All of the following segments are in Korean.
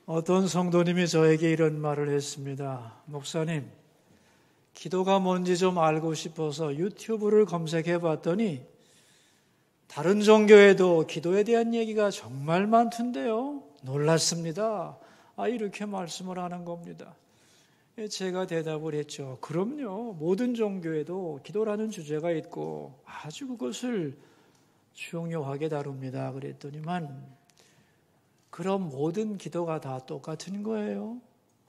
어떤 성도님이 저에게 이런 말을 했습니다. 목사님, 기도가 뭔지 좀 알고 싶어서 유튜브를 검색해 봤더니 다른 종교에도 기도에 대한 얘기가 정말 많던데요. 놀랐습니다. 이렇게 말씀을 하는 겁니다. 제가 대답을 했죠. 그럼요. 모든 종교에도 기도라는 주제가 있고 아주 그것을 중요하게 다룹니다. 그랬더니만 그럼 모든 기도가 다 똑같은 거예요?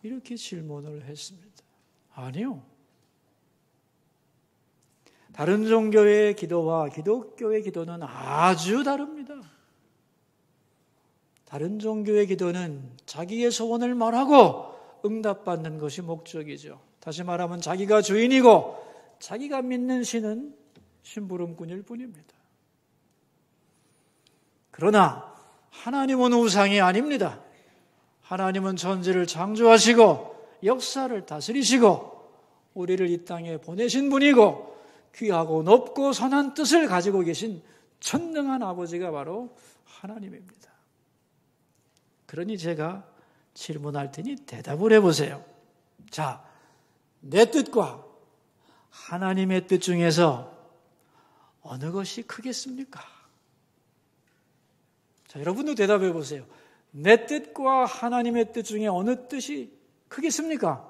이렇게 질문을 했습니다. 아니요. 다른 종교의 기도와 기독교의 기도는 아주 다릅니다. 다른 종교의 기도는 자기의 소원을 말하고 응답받는 것이 목적이죠. 다시 말하면 자기가 주인이고 자기가 믿는 신은 심부름꾼일 뿐입니다. 그러나 하나님은 우상이 아닙니다. 하나님은 천지를 창조하시고 역사를 다스리시고 우리를 이 땅에 보내신 분이고 귀하고 높고 선한 뜻을 가지고 계신 전능한 아버지가 바로 하나님입니다. 그러니 제가 질문할 테니 대답을 해보세요. 자, 내 뜻과 하나님의 뜻 중에서 어느 것이 크겠습니까? 자, 여러분도 대답해 보세요. 내 뜻과 하나님의 뜻 중에 어느 뜻이 크겠습니까?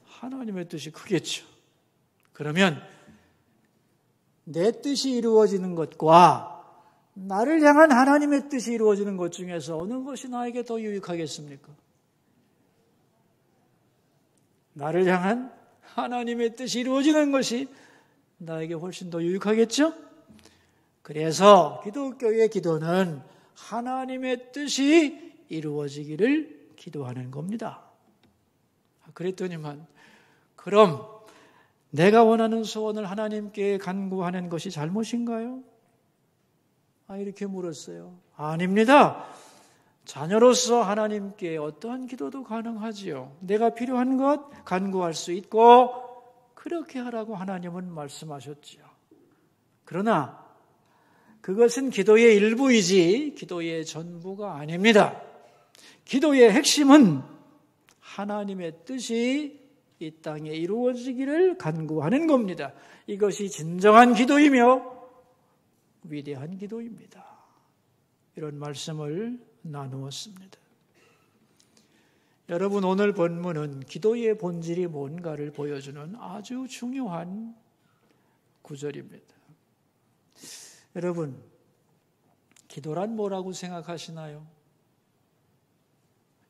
하나님의 뜻이 크겠죠. 그러면 내 뜻이 이루어지는 것과 나를 향한 하나님의 뜻이 이루어지는 것 중에서 어느 것이 나에게 더 유익하겠습니까? 나를 향한 하나님의 뜻이 이루어지는 것이 나에게 훨씬 더 유익하겠죠? 그래서 기독교의 기도는 하나님의 뜻이 이루어지기를 기도하는 겁니다. 그랬더니만 그럼 내가 원하는 소원을 하나님께 간구하는 것이 잘못인가요? 이렇게 물었어요. 아닙니다. 자녀로서 하나님께 어떠한 기도도 가능하지요. 내가 필요한 것 간구할 수 있고 그렇게 하라고 하나님은 말씀하셨지요. 그러나 그것은 기도의 일부이지 기도의 전부가 아닙니다. 기도의 핵심은 하나님의 뜻이 이 땅에 이루어지기를 간구하는 겁니다. 이것이 진정한 기도이며 위대한 기도입니다. 이런 말씀을 나누었습니다. 여러분, 오늘 본문은 기도의 본질이 뭔가를 보여주는 아주 중요한 구절입니다. 여러분, 기도란 뭐라고 생각하시나요?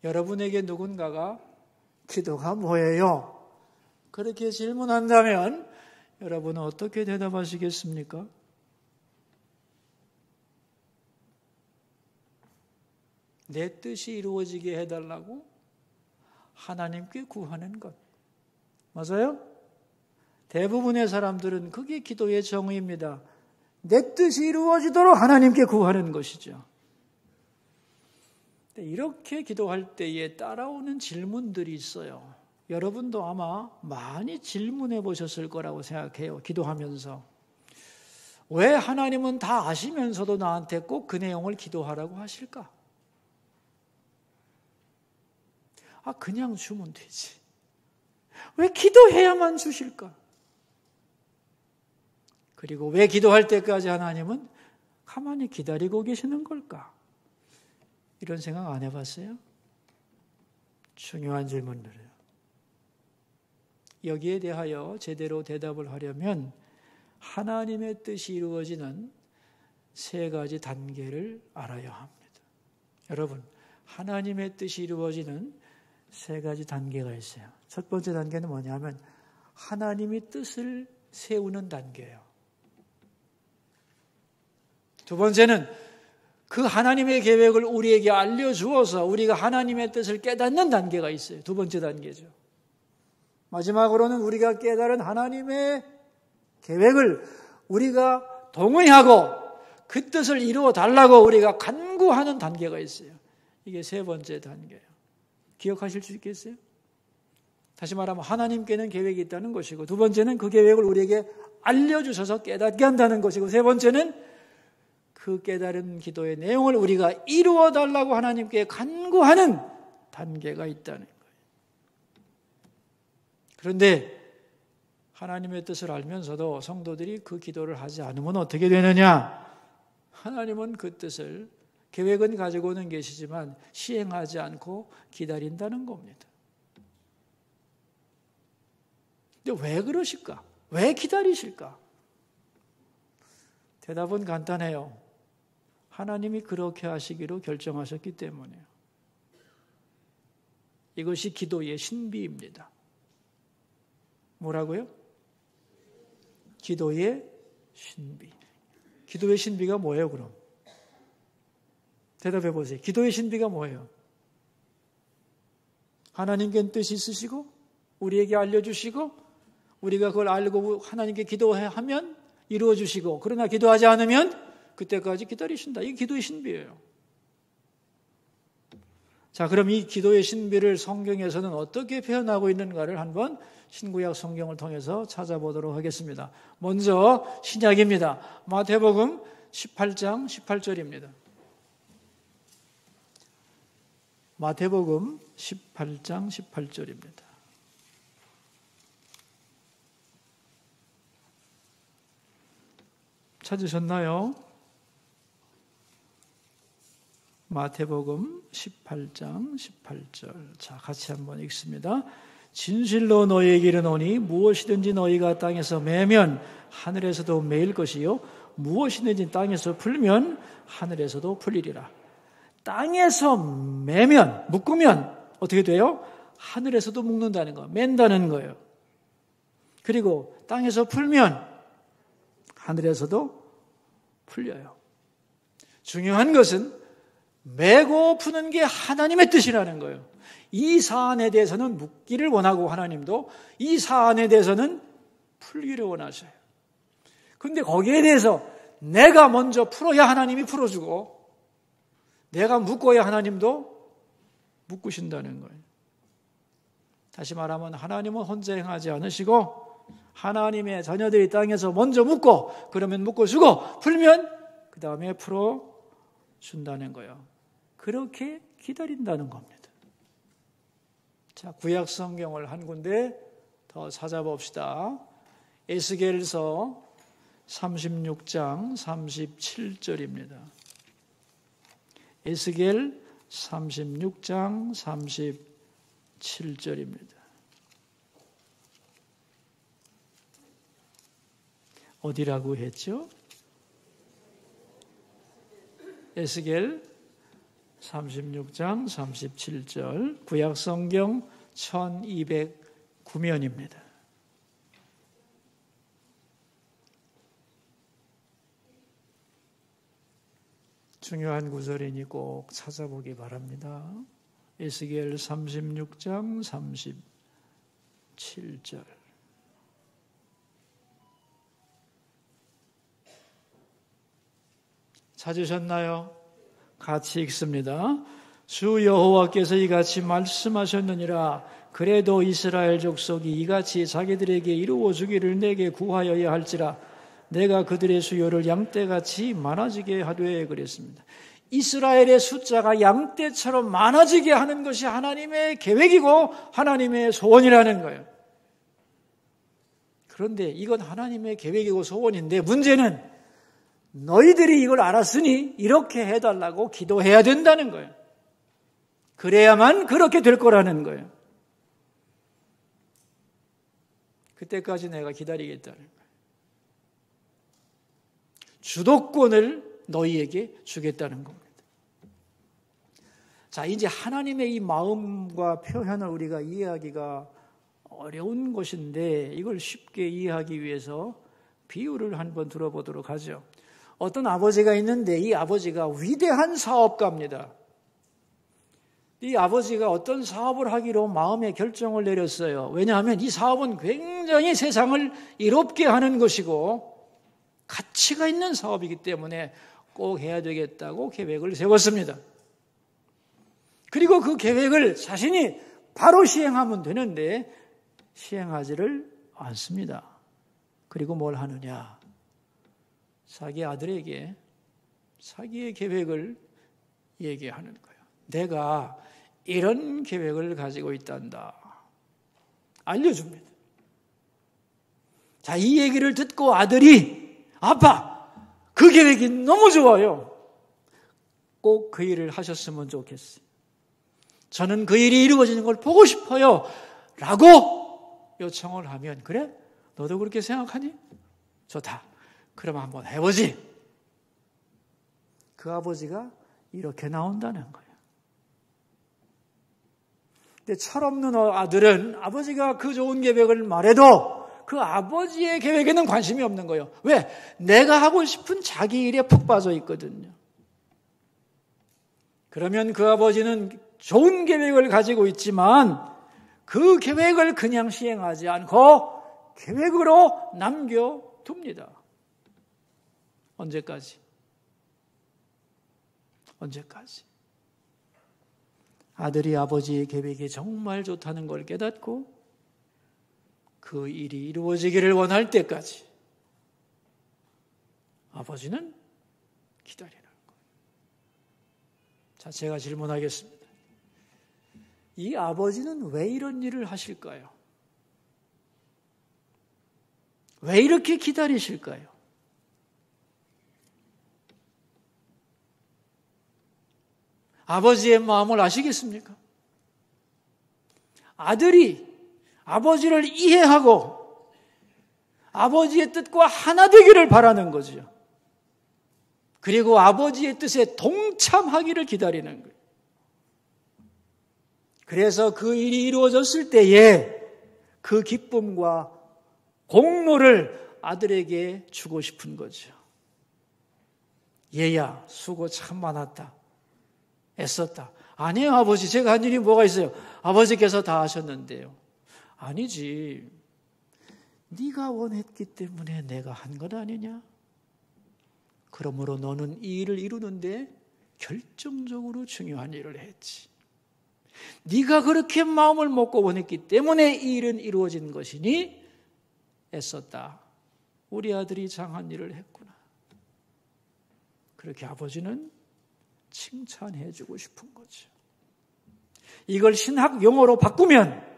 여러분에게 누군가가 기도가 뭐예요? 그렇게 질문한다면 여러분은 어떻게 대답하시겠습니까? 내 뜻이 이루어지게 해달라고 하나님께 구하는 것. 맞아요? 대부분의 사람들은 그게 기도의 정의입니다. 내 뜻이 이루어지도록 하나님께 구하는 것이죠. 이렇게 기도할 때에 따라오는 질문들이 있어요. 여러분도 아마 많이 질문해 보셨을 거라고 생각해요. 기도하면서. 왜 하나님은 다 아시면서도 나한테 꼭 그 내용을 기도하라고 하실까? 그냥 주면 되지. 왜 기도해야만 주실까? 그리고 왜 기도할 때까지 하나님은 가만히 기다리고 계시는 걸까? 이런 생각 안 해봤어요? 중요한 질문들이에요. 여기에 대하여 제대로 대답을 하려면 하나님의 뜻이 이루어지는 세 가지 단계를 알아야 합니다. 여러분, 하나님의 뜻이 이루어지는 세 가지 단계가 있어요. 첫 번째 단계는 뭐냐면 하나님이 뜻을 세우는 단계예요. 두 번째는 그 하나님의 계획을 우리에게 알려주어서 우리가 하나님의 뜻을 깨닫는 단계가 있어요. 두 번째 단계죠. 마지막으로는 우리가 깨달은 하나님의 계획을 우리가 동의하고 그 뜻을 이루어 달라고 우리가 간구하는 단계가 있어요. 이게 세 번째 단계예요. 기억하실 수 있겠어요? 다시 말하면 하나님께는 계획이 있다는 것이고, 두 번째는 그 계획을 우리에게 알려주셔서 깨닫게 한다는 것이고, 세 번째는 그 깨달은 기도의 내용을 우리가 이루어 달라고 하나님께 간구하는 단계가 있다는 거예요. 그런데 하나님의 뜻을 알면서도 성도들이 그 기도를 하지 않으면 어떻게 되느냐? 하나님은 그 뜻을, 계획은 가지고는 계시지만 시행하지 않고 기다린다는 겁니다. 근데 왜 그러실까? 왜 기다리실까? 대답은 간단해요. 하나님이 그렇게 하시기로 결정하셨기 때문에요. 이것이 기도의 신비입니다. 뭐라고요? 기도의 신비. 기도의 신비가 뭐예요, 그럼? 대답해 보세요. 기도의 신비가 뭐예요? 하나님께 뜻이 있으시고 우리에게 알려주시고 우리가 그걸 알고 하나님께 기도하면 이루어주시고, 그러나 기도하지 않으면 그때까지 기다리신다. 이게 기도의 신비예요. 자, 그럼 이 기도의 신비를 성경에서는 어떻게 표현하고 있는가를 한번 신구약 성경을 통해서 찾아보도록 하겠습니다. 먼저 신약입니다. 마태복음 18장 18절입니다. 마태복음 18장 18절입니다. 찾으셨나요? 마태복음 18장 18절. 자, 같이 한번 읽습니다. 진실로 너희에게 이르노니 무엇이든지 너희가 땅에서 매면 하늘에서도 매일 것이요 무엇이든지 땅에서 풀면 하늘에서도 풀리리라. 땅에서 매면, 묶으면 어떻게 돼요? 하늘에서도 묶는다는 거, 맨다는 거예요. 그리고 땅에서 풀면 하늘에서도 풀려요. 중요한 것은 매고 푸는 게 하나님의 뜻이라는 거예요. 이 사안에 대해서는 묶기를 원하고 하나님도 이 사안에 대해서는 풀기를 원하셔요. 그런데 거기에 대해서 내가 먼저 풀어야 하나님이 풀어주고 내가 묶어야 하나님도 묶으신다는 거예요. 다시 말하면 하나님은 혼자 행하지 않으시고 하나님의 자녀들이 땅에서 먼저 묶고 그러면 묶어주고 풀면 그 다음에 풀어준다는 거예요. 그렇게 기다린다는 겁니다. 자, 구약 성경을 한 군데 더 찾아봅시다. 에스겔서 36장 37절입니다. 에스겔 36장 37절입니다. 어디라고 했죠? 에스겔 36장 37절, 구약성경 1209면입니다. 중요한 구절이니 꼭 찾아보기 바랍니다. 에스겔 36장 37절. 찾으셨나요? 같이 읽습니다. 주 여호와께서 이같이 말씀하셨느니라. 그래도 이스라엘 족속이 이같이 자기들에게 이루어 주기를 내게 구하여야 할지라. 내가 그들의 수요를 양떼같이 많아지게 하되 그랬습니다. 이스라엘의 숫자가 양떼처럼 많아지게 하는 것이 하나님의 계획이고 하나님의 소원이라는 거예요. 그런데 이건 하나님의 계획이고 소원인데 문제는 너희들이 이걸 알았으니 이렇게 해달라고 기도해야 된다는 거예요. 그래야만 그렇게 될 거라는 거예요. 그때까지 내가 기다리겠다는 거예요. 주도권을 너희에게 주겠다는 겁니다. 자, 이제 하나님의 이 마음과 표현을 우리가 이해하기가 어려운 것인데 이걸 쉽게 이해하기 위해서 비유를 한번 들어보도록 하죠. 어떤 아버지가 있는데 이 아버지가 위대한 사업가입니다. 이 아버지가 어떤 사업을 하기로 마음의 결정을 내렸어요. 왜냐하면 이 사업은 굉장히 세상을 이롭게 하는 것이고 가치가 있는 사업이기 때문에 꼭 해야 되겠다고 계획을 세웠습니다. 그리고 그 계획을 자신이 바로 시행하면 되는데 시행하지를 않습니다. 그리고 뭘 하느냐? 자기 아들에게 자기의 계획을 얘기하는 거예요. 내가 이런 계획을 가지고 있단다. 알려줍니다. 자, 이 얘기를 듣고 아들이 아빠, 그 계획이 너무 좋아요. 꼭 그 일을 하셨으면 좋겠어요. 저는 그 일이 이루어지는 걸 보고 싶어요. 라고 요청을 하면 그래? 너도 그렇게 생각하니? 좋다. 그럼 한번 해보지. 그 아버지가 이렇게 나온다는 거예요. 근데 철없는 아들은 아버지가 그 좋은 계획을 말해도 그 아버지의 계획에는 관심이 없는 거예요. 왜? 내가 하고 싶은 자기 일에 푹 빠져 있거든요. 그러면 그 아버지는 좋은 계획을 가지고 있지만 그 계획을 그냥 시행하지 않고 계획으로 남겨둡니다. 언제까지? 언제까지? 아들이 아버지의 계획이 정말 좋다는 걸 깨닫고 그 일이 이루어지기를 원할 때까지 아버지는 기다리는 거예요. 자, 제가 질문하겠습니다. 이 아버지는 왜 이런 일을 하실까요? 왜 이렇게 기다리실까요? 아버지의 마음을 아시겠습니까? 아들이 아버지를 이해하고 아버지의 뜻과 하나 되기를 바라는 거죠. 그리고 아버지의 뜻에 동참하기를 기다리는 거예요. 그래서 그 일이 이루어졌을 때에 그 기쁨과 공로를 아들에게 주고 싶은 거죠. 얘야, 수고 참 많았다. 애썼다. 아니에요, 아버지. 제가 한 일이 뭐가 있어요? 아버지께서 다 하셨는데요. 아니지. 네가 원했기 때문에 내가 한 것 아니냐? 그러므로 너는 이 일을 이루는데 결정적으로 중요한 일을 했지. 네가 그렇게 마음을 먹고 원했기 때문에 이 일은 이루어진 것이니 애썼다. 우리 아들이 장한 일을 했구나. 그렇게 아버지는 칭찬해 주고 싶은 거죠. 이걸 신학 용어로 바꾸면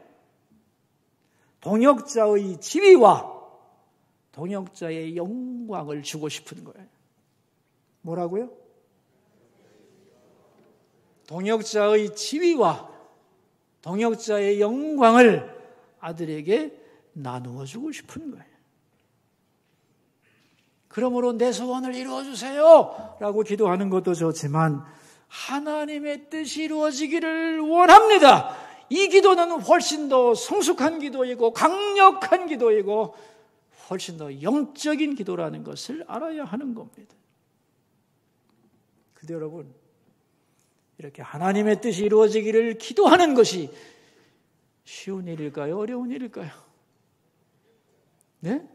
동역자의 지위와 동역자의 영광을 주고 싶은 거예요. 뭐라고요? 동역자의 지위와 동역자의 영광을 아들에게 나누어 주고 싶은 거예요. 그러므로 내 소원을 이루어 주세요 라고 기도하는 것도 좋지만 하나님의 뜻이 이루어지기를 원합니다. 이 기도는 훨씬 더 성숙한 기도이고 강력한 기도이고 훨씬 더 영적인 기도라는 것을 알아야 하는 겁니다. 그런데 여러분, 이렇게 하나님의 뜻이 이루어지기를 기도하는 것이 쉬운 일일까요? 어려운 일일까요? 네?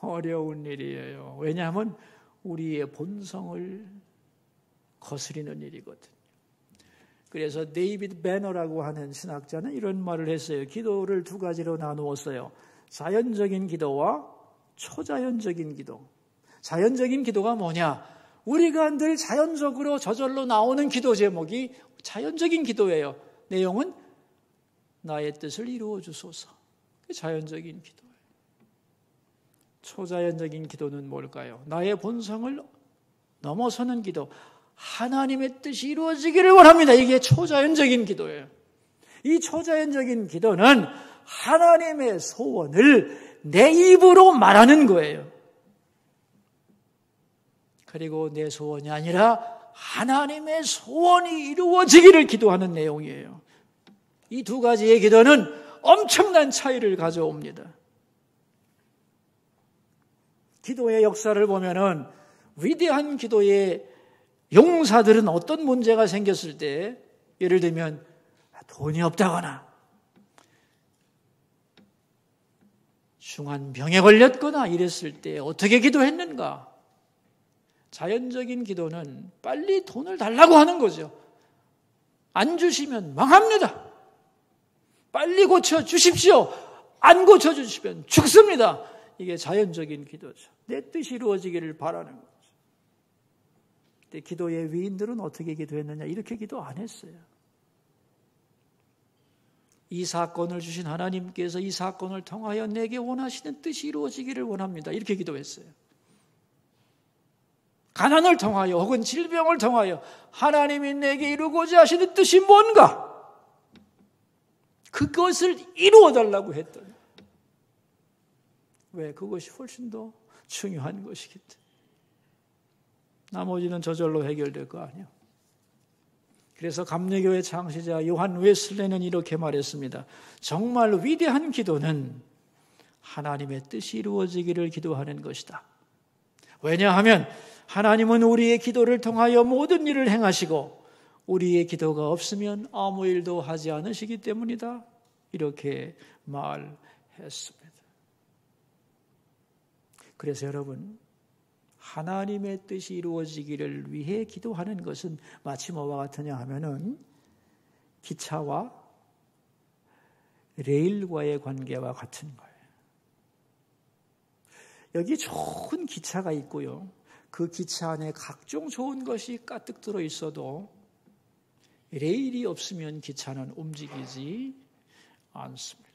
어려운 일이에요. 왜냐하면 우리의 본성을 거스리는 일이거든요. 그래서 데이비드 배너라고 하는 신학자는 이런 말을 했어요. 기도를 두 가지로 나누었어요. 자연적인 기도와 초자연적인 기도. 자연적인 기도가 뭐냐? 우리가 늘 자연적으로 저절로 나오는 기도 제목이 자연적인 기도예요. 내용은 나의 뜻을 이루어 주소서. 그게 자연적인 기도예요. 초자연적인 기도는 뭘까요? 나의 본성을 넘어서는 기도. 하나님의 뜻이 이루어지기를 원합니다. 이게 초자연적인 기도예요. 이 초자연적인 기도는 하나님의 소원을 내 입으로 말하는 거예요. 그리고 내 소원이 아니라 하나님의 소원이 이루어지기를 기도하는 내용이에요. 이 두 가지의 기도는 엄청난 차이를 가져옵니다. 기도의 역사를 보면은 위대한 기도의 용사들은 어떤 문제가 생겼을 때, 예를 들면 돈이 없다거나 중한 병에 걸렸거나 이랬을 때 어떻게 기도했는가? 자연적인 기도는 빨리 돈을 달라고 하는 거죠. 안 주시면 망합니다. 빨리 고쳐주십시오. 안 고쳐주시면 죽습니다. 이게 자연적인 기도죠. 내 뜻이 이루어지기를 바라는 거죠. 근데 기도의 위인들은 어떻게 기도했느냐? 이렇게 기도 안 했어요. 이 사건을 주신 하나님께서 이 사건을 통하여 내게 원하시는 뜻이 이루어지기를 원합니다. 이렇게 기도했어요. 가난을 통하여 혹은 질병을 통하여 하나님이 내게 이루고자 하시는 뜻이 뭔가? 그것을 이루어달라고 했더니 왜? 그것이 훨씬 더 중요한 것이기 때문에. 나머지는 저절로 해결될 거 아니에요. 그래서 감리교회 창시자 요한 웨슬레는 이렇게 말했습니다. 정말 위대한 기도는 하나님의 뜻이 이루어지기를 기도하는 것이다. 왜냐하면 하나님은 우리의 기도를 통하여 모든 일을 행하시고 우리의 기도가 없으면 아무 일도 하지 않으시기 때문이다. 이렇게 말했습니다. 그래서 여러분, 하나님의 뜻이 이루어지기를 위해 기도하는 것은 마치 뭐와 같으냐 하면은 기차와 레일과의 관계와 같은 거예요. 여기 좋은 기차가 있고요. 그 기차 안에 각종 좋은 것이 가득 들어 있어도 레일이 없으면 기차는 움직이지 않습니다.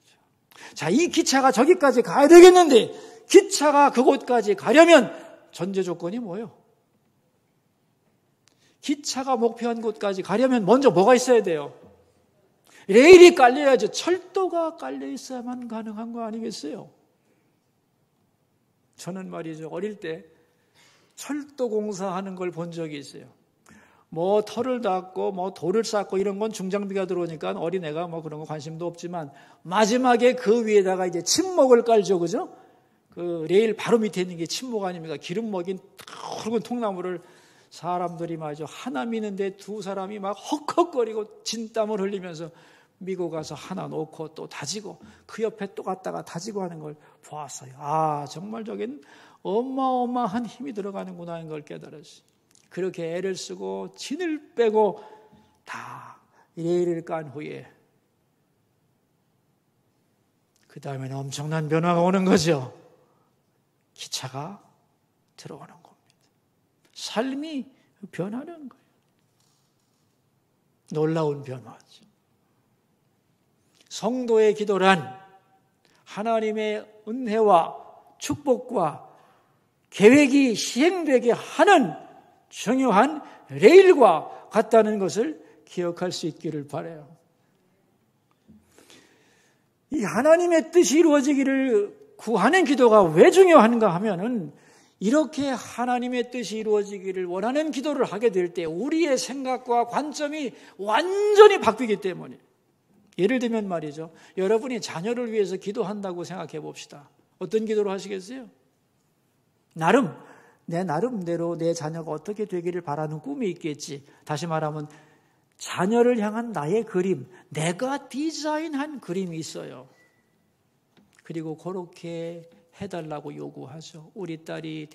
자, 이 기차가 저기까지 가야 되겠는데 기차가 그곳까지 가려면 전제 조건이 뭐예요? 기차가 목표한 곳까지 가려면 먼저 뭐가 있어야 돼요? 레일이 깔려야죠. 철도가 깔려 있어야만 가능한 거 아니겠어요? 저는 말이죠, 어릴 때 철도 공사하는 걸 본 적이 있어요. 뭐 털을 닦고 뭐 돌을 쌓고 이런 건 중장비가 들어오니까 어린애가 뭐 그런 거 관심도 없지만 마지막에 그 위에다가 이제 침목을 깔죠, 그죠? 그 레일 바로 밑에 있는 게 침목 아닙니까? 기름 먹인 굵은 통나무를 사람들이 말이죠, 하나 미는데 두 사람이 막 헉헉거리고 진땀을 흘리면서 미고 가서 하나 놓고 또 다지고 그 옆에 또 갔다가 다지고 하는 걸 보았어요. 아, 정말 저긴 어마어마한 힘이 들어가는구나 하는 걸 깨달았어요. 그렇게 애를 쓰고 진을 빼고 다 레일을 깐 후에 그 다음에는 엄청난 변화가 오는 거죠. 기차가 들어오는 겁니다. 삶이 변하는 거예요. 놀라운 변화죠. 성도의 기도란 하나님의 은혜와 축복과 계획이 시행되게 하는 중요한 레일과 같다는 것을 기억할 수 있기를 바라요. 이 하나님의 뜻이 이루어지기를 구하는 기도가 왜 중요한가 하면은 이렇게 하나님의 뜻이 이루어지기를 원하는 기도를 하게 될 때 우리의 생각과 관점이 완전히 바뀌기 때문에. 예를 들면 말이죠, 여러분이 자녀를 위해서 기도한다고 생각해 봅시다. 어떤 기도를 하시겠어요? 내 나름대로 내 자녀가 어떻게 되기를 바라는 꿈이 있겠지. 다시 말하면 자녀를 향한 나의 그림, 내가 디자인한 그림이 있어요. 그리고 그렇게 해달라고 요구하죠. 우리 딸이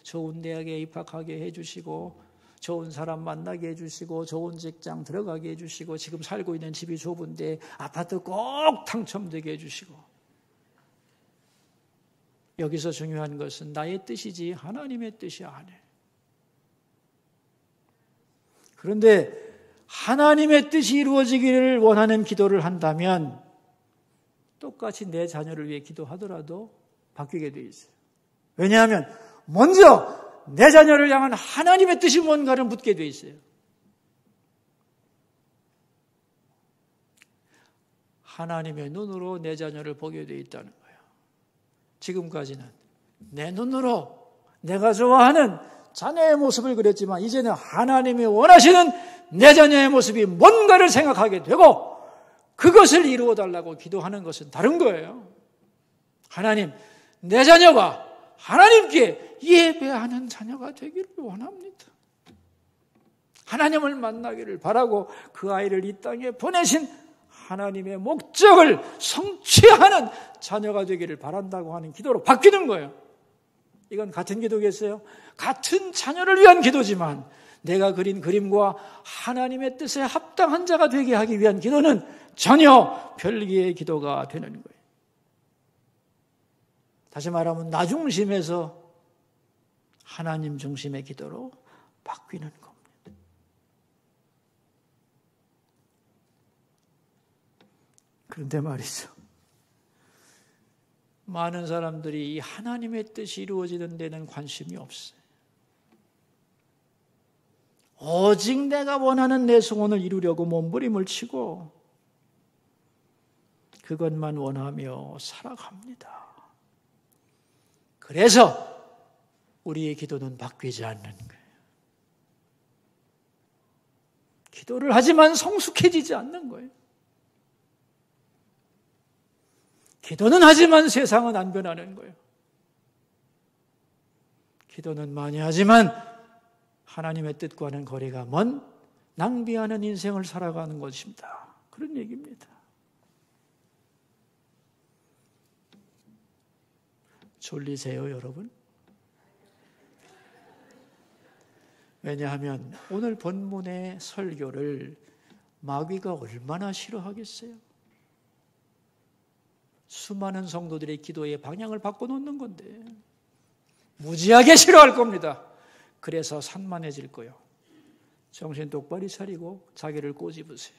좋은 대학에 입학하게 해주시고 좋은 사람 만나게 해주시고 좋은 직장 들어가게 해주시고 지금 살고 있는 집이 좁은데 아파트 꼭 당첨되게 해주시고. 여기서 중요한 것은 나의 뜻이지 하나님의 뜻이 아니에요. 그런데 하나님의 뜻이 이루어지기를 원하는 기도를 한다면 똑같이 내 자녀를 위해 기도하더라도 바뀌게 돼 있어요. 왜냐하면 먼저 내 자녀를 향한 하나님의 뜻이 뭔가를 묻게 돼 있어요. 하나님의 눈으로 내 자녀를 보게 돼 있다는 거예요. 지금까지는 내 눈으로 내가 좋아하는 자녀의 모습을 그렸지만 이제는 하나님이 원하시는 내 자녀의 모습이 뭔가를 생각하게 되고 그것을 이루어달라고 기도하는 것은 다른 거예요. 하나님, 내 자녀가 하나님께 예배하는 자녀가 되기를 원합니다. 하나님을 만나기를 바라고 그 아이를 이 땅에 보내신 하나님의 목적을 성취하는 자녀가 되기를 바란다고 하는 기도로 바뀌는 거예요. 이건 같은 기도겠어요? 같은 자녀를 위한 기도지만 내가 그린 그림과 하나님의 뜻에 합당한 자가 되게 하기 위한 기도는 전혀 별개의 기도가 되는 거예요. 다시 말하면 나 중심에서 하나님 중심의 기도로 바뀌는 겁니다. 그런데 말이죠. 많은 사람들이 이 하나님의 뜻이 이루어지는 데는 관심이 없어요. 오직 내가 원하는 내 소원을 이루려고 몸부림을 치고 그것만 원하며 살아갑니다. 그래서 우리의 기도는 바뀌지 않는 거예요. 기도를 하지만 성숙해지지 않는 거예요. 기도는 하지만 세상은 안 변하는 거예요. 기도는 많이 하지만 하나님의 뜻과는 거리가 먼 낭비하는 인생을 살아가는 것입니다. 그런 얘기입니다. 졸리세요, 여러분? 왜냐하면 오늘 본문의 설교를 마귀가 얼마나 싫어하겠어요? 수많은 성도들의 기도의 방향을 바꿔놓는 건데 무지하게 싫어할 겁니다. 그래서 산만해질 거예요. 정신 똑바로 차리고 자기를 꼬집으세요.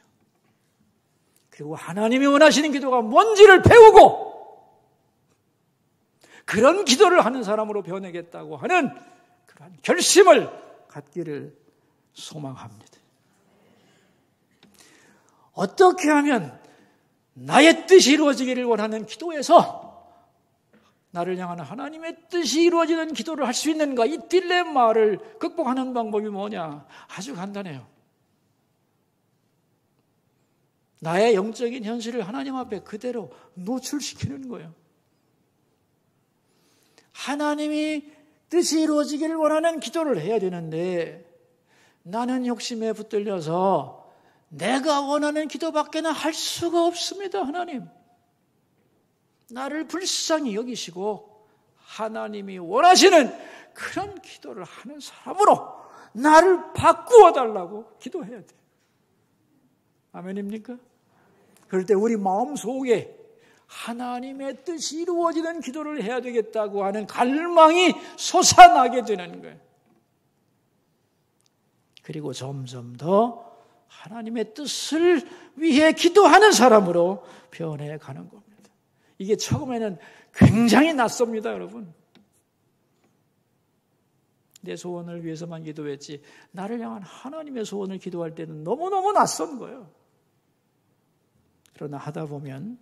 그리고 하나님이 원하시는 기도가 뭔지를 배우고 그런 기도를 하는 사람으로 변하겠다고 하는 그런 결심을 갖기를 소망합니다. 어떻게 하면 나의 뜻이 이루어지기를 원하는 기도에서 나를 향한 하나님의 뜻이 이루어지는 기도를 할 수 있는가? 이 딜레마를 극복하는 방법이 뭐냐? 아주 간단해요. 나의 영적인 현실을 하나님 앞에 그대로 노출시키는 거예요. 하나님이 뜻이 이루어지기를 원하는 기도를 해야 되는데 나는 욕심에 붙들려서 내가 원하는 기도밖에는 할 수가 없습니다. 하나님, 나를 불쌍히 여기시고 하나님이 원하시는 그런 기도를 하는 사람으로 나를 바꾸어 달라고 기도해야 돼요. 아멘입니까? 그럴 때 우리 마음속에 하나님의 뜻이 이루어지는 기도를 해야 되겠다고 하는 갈망이 솟아나게 되는 거예요. 그리고 점점 더 하나님의 뜻을 위해 기도하는 사람으로 변해가는 겁니다. 이게 처음에는 굉장히 낯섭니다, 여러분. 내 소원을 위해서만 기도했지 나를 향한 하나님의 소원을 기도할 때는 너무너무 낯선 거예요. 그러나 하다 보면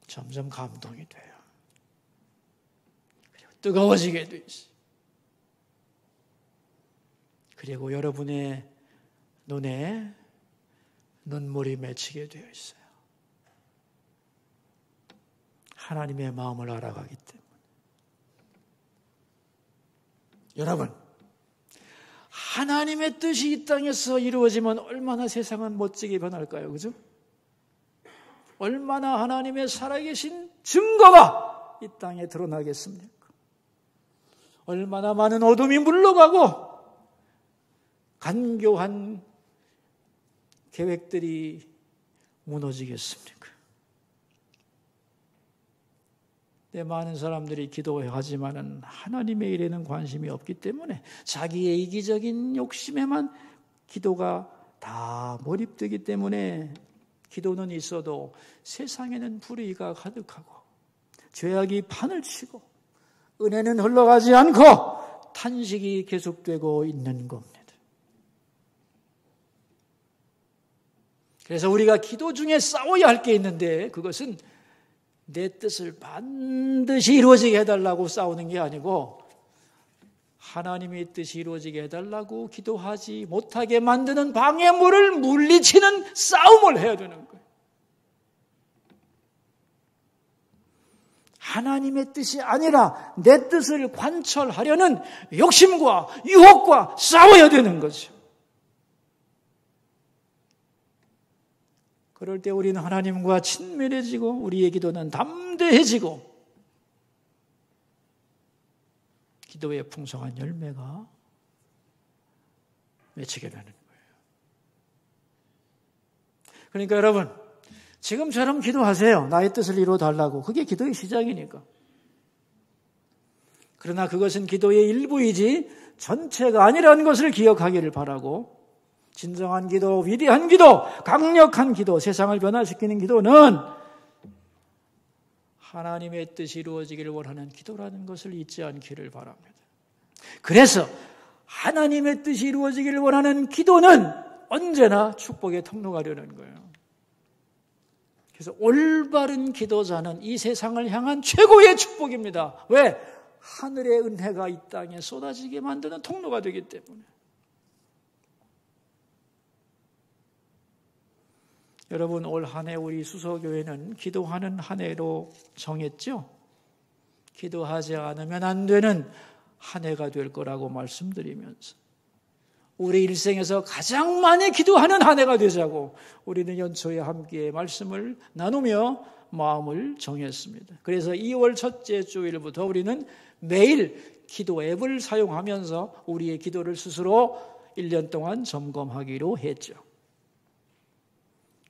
점점 감동이 돼요. 그리고 뜨거워지게 돼 있어요. 그리고 여러분의 눈에 눈물이 맺히게 되어 있어요. 하나님의 마음을 알아가기 때문에. 여러분, 하나님의 뜻이 이 땅에서 이루어지면 얼마나 세상은 멋지게 변할까요? 그죠? 얼마나 하나님의 살아계신 증거가 이 땅에 드러나겠습니까? 얼마나 많은 어둠이 물러가고 간교한 계획들이 무너지겠습니까? 많은 사람들이 기도하지만은 하나님의 일에는 관심이 없기 때문에 자기의 이기적인 욕심에만 기도가 다 몰입되기 때문에 기도는 있어도 세상에는 불의가 가득하고 죄악이 판을 치고 은혜는 흘러가지 않고 탄식이 계속되고 있는 겁니다. 그래서 우리가 기도 중에 싸워야 할 게 있는데 그것은 내 뜻을 반드시 이루어지게 해달라고 싸우는 게 아니고 하나님의 뜻이 이루어지게 해달라고 기도하지 못하게 만드는 방해물을 물리치는 싸움을 해야 되는 거예요. 하나님의 뜻이 아니라 내 뜻을 관철하려는 욕심과 유혹과 싸워야 되는 거죠. 그럴 때 우리는 하나님과 친밀해지고 우리의 기도는 담대해지고 기도의 풍성한 열매가 맺히게 되는 거예요. 그러니까 여러분, 지금처럼 기도하세요. 나의 뜻을 이루어달라고. 그게 기도의 시작이니까. 그러나 그것은 기도의 일부이지 전체가 아니라는 것을 기억하기를 바라고 진정한 기도, 위대한 기도, 강력한 기도, 세상을 변화시키는 기도는 하나님의 뜻이 이루어지기를 원하는 기도라는 것을 잊지 않기를 바랍니다. 그래서 하나님의 뜻이 이루어지기를 원하는 기도는 언제나 축복의 통로가 되는 거예요. 그래서 올바른 기도자는 이 세상을 향한 최고의 축복입니다. 왜? 하늘의 은혜가 이 땅에 쏟아지게 만드는 통로가 되기 때문에. 여러분, 올 한 해 우리 수서교회는 기도하는 한 해로 정했죠? 기도하지 않으면 안 되는 한 해가 될 거라고 말씀드리면서 우리 일생에서 가장 많이 기도하는 한 해가 되자고 우리는 연초에 함께 말씀을 나누며 마음을 정했습니다. 그래서 2월 첫째 주일부터 우리는 매일 기도 앱을 사용하면서 우리의 기도를 스스로 1년 동안 점검하기로 했죠.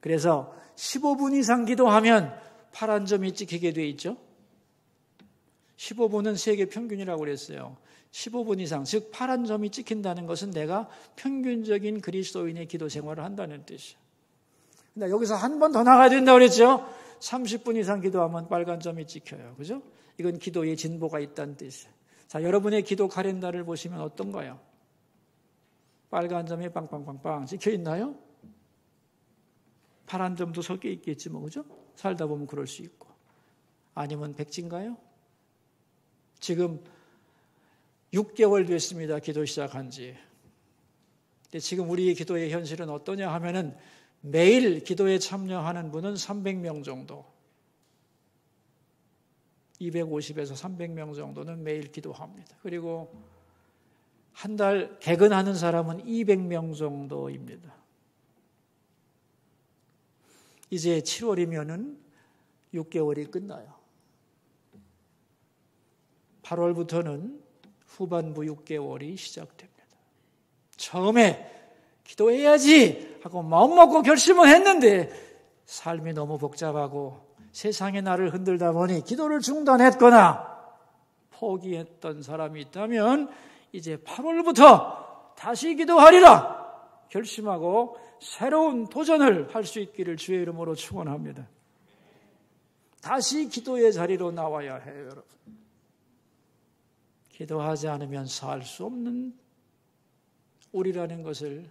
그래서 15분 이상 기도하면 파란 점이 찍히게 돼 있죠. 15분은 세계 평균이라고 그랬어요. 15분 이상, 즉 파란 점이 찍힌다는 것은 내가 평균적인 그리스도인의 기도 생활을 한다는 뜻이에요. 근데 여기서 한 번 더 나가야 된다고 그랬죠. 30분 이상 기도하면 빨간 점이 찍혀요. 그죠? 이건 기도의 진보가 있다는 뜻이에요. 자, 여러분의 기도 카렌더를 보시면 어떤가요? 빨간 점이 빵빵빵빵 찍혀 있나요? 파란 점도 섞여 있겠지 뭐, 그죠? 살다 보면 그럴 수 있고. 아니면 백지인가요? 지금 6개월 됐습니다. 기도 시작한 지. 근데 지금 우리의 기도의 현실은 어떠냐 하면은 매일 기도에 참여하는 분은 300명 정도. 250에서 300명 정도는 매일 기도합니다. 그리고 한 달 개근하는 사람은 200명 정도입니다. 이제 7월이면은 6개월이 끝나요. 8월부터는 후반부 6개월이 시작됩니다. 처음에 기도해야지 하고 마음먹고 결심을 했는데 삶이 너무 복잡하고 세상에 나를 흔들다 보니 기도를 중단했거나 포기했던 사람이 있다면 이제 8월부터 다시 기도하리라 결심하고 새로운 도전을 할 수 있기를 주의 이름으로 축원합니다. 다시 기도의 자리로 나와야 해요, 여러분. 기도하지 않으면 살 수 없는 우리라는 것을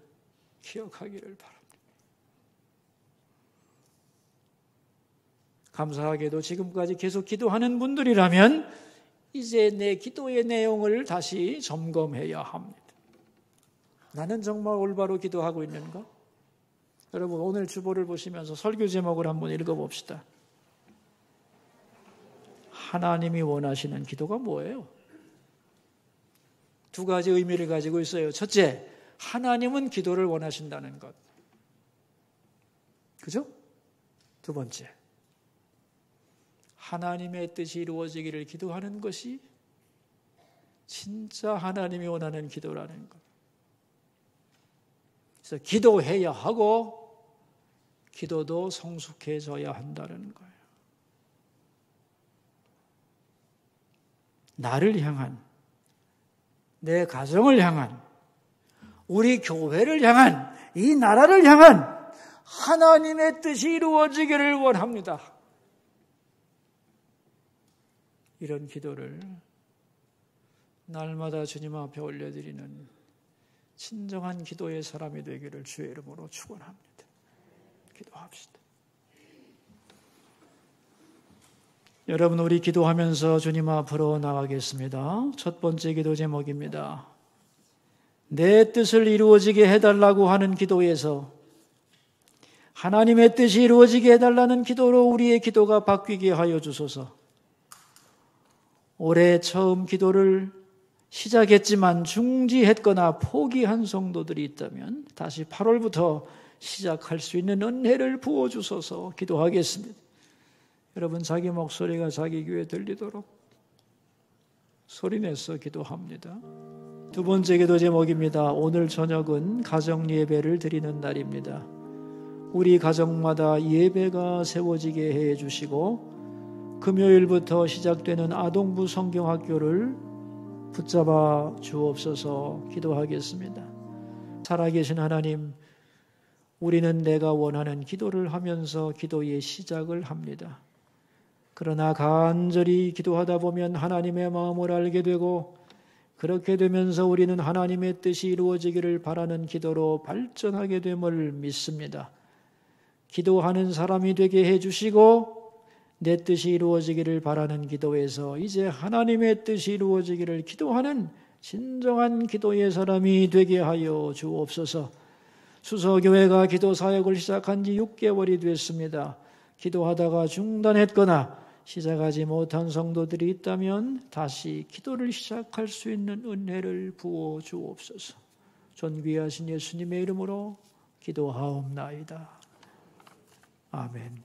기억하기를 바랍니다. 감사하게도 지금까지 계속 기도하는 분들이라면 이제 내 기도의 내용을 다시 점검해야 합니다. 나는 정말 올바로 기도하고 있는가? 여러분, 오늘 주보를 보시면서 설교 제목을 한번 읽어봅시다. 하나님이 원하시는 기도가 뭐예요? 두 가지 의미를 가지고 있어요. 첫째, 하나님은 기도를 원하신다는 것. 그죠? 두 번째, 하나님의 뜻이 이루어지기를 기도하는 것이 진짜 하나님이 원하는 기도라는 것. 그래서 기도해야 하고 기도도 성숙해져야 한다는 거예요. 나를 향한, 내 가정을 향한, 우리 교회를 향한, 이 나라를 향한 하나님의 뜻이 이루어지기를 원합니다. 이런 기도를 날마다 주님 앞에 올려드리는 진정한 기도의 사람이 되기를 주의 이름으로 축원합니다. 기도합시다. 여러분, 우리 기도하면서 주님 앞으로 나가겠습니다. 첫 번째 기도 제목입니다. 내 뜻을 이루어지게 해달라고 하는 기도에서 하나님의 뜻이 이루어지게 해달라는 기도로 우리의 기도가 바뀌게 하여 주소서. 올해 처음 기도를 시작했지만 중지했거나 포기한 성도들이 있다면 다시 8월부터 시작할 수 있는 은혜를 부어주소서 기도하겠습니다. 여러분, 자기 목소리가 자기 귀에 들리도록 소리내서 기도합니다. 두 번째 기도 제목입니다. 오늘 저녁은 가정 예배를 드리는 날입니다. 우리 가정마다 예배가 세워지게 해 주시고 금요일부터 시작되는 아동부 성경학교를 붙잡아 주옵소서 기도하겠습니다. 살아계신 하나님, 우리는 내가 원하는 기도를 하면서 기도의 시작을 합니다. 그러나 간절히 기도하다 보면 하나님의 마음을 알게 되고 그렇게 되면서 우리는 하나님의 뜻이 이루어지기를 바라는 기도로 발전하게 됨을 믿습니다. 기도하는 사람이 되게 해주시고 내 뜻이 이루어지기를 바라는 기도에서 이제 하나님의 뜻이 이루어지기를 기도하는 진정한 기도의 사람이 되게 하여 주옵소서. 수서교회가 기도 사역을 시작한 지 6개월이 됐습니다. 기도하다가 중단했거나 시작하지 못한 성도들이 있다면 다시 기도를 시작할 수 있는 은혜를 부어 주옵소서. 존귀하신 예수님의 이름으로 기도하옵나이다. 아멘.